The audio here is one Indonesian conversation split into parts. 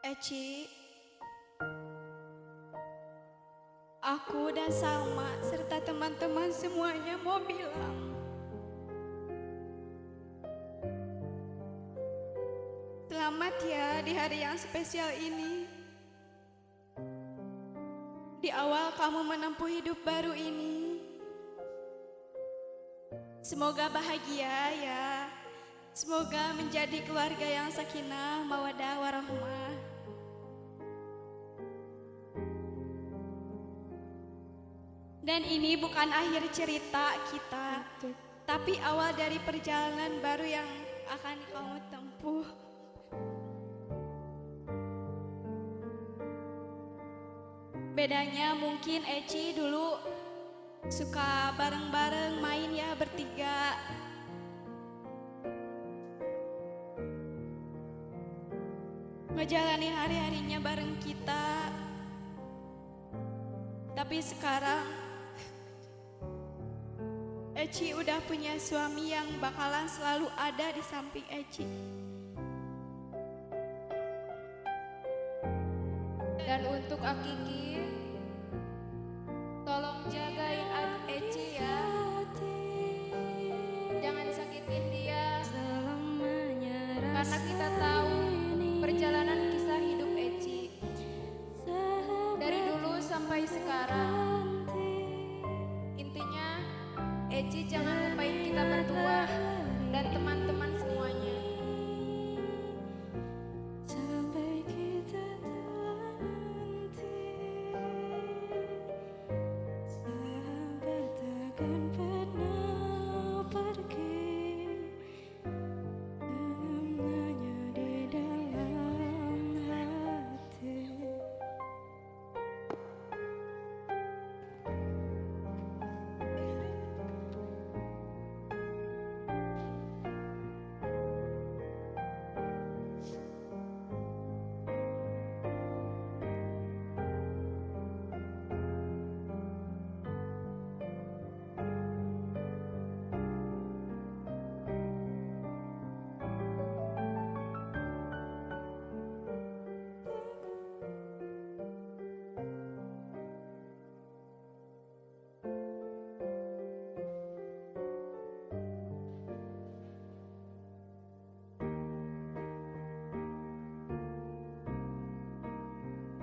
Eci, aku dan Salma serta teman-teman semuanya mau bilang selamat ya di hari yang spesial ini. Di awal kamu menempuh hidup baru ini. Semoga bahagia ya. Semoga menjadi keluarga yang sakinah, mawaddah, warahmah. Dan ini bukan akhir cerita kita, tapi awal dari perjalanan baru yang akan kamu tempuh. Bedanya mungkin Eci dulu suka bareng-bareng main ya bertiga. Ngejalani hari-harinya bareng kita. Tapi sekarang Eci udah punya suami yang bakalan selalu ada di samping Eci. Dan untuk Akiki, tolong jagain Eci ya. Jangan sakitin dia. Karena kita tahu perjalanan kisah hidup Eci dari dulu sampai sekarang. Intinya Eci jangan lupain kita berdua dan teman-teman semuanya. Sampai kita nanti, sahabat takkan pernah pergi. Hanya di dalam hati.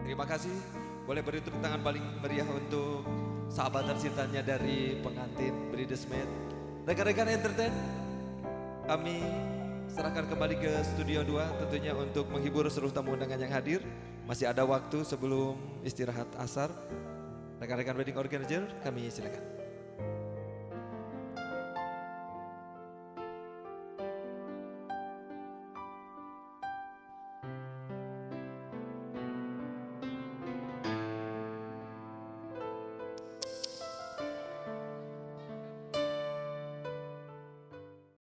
Terima kasih, boleh beri tepuk tangan paling meriah untuk sahabat tercintanya dari pengantin Bridesmaid. Rekan-rekan entertain, kami serahkan kembali ke studio 2 tentunya untuk menghibur seluruh tamu undangan yang hadir. Masih ada waktu sebelum istirahat asar. Rekan-rekan wedding organizer, kami silakan.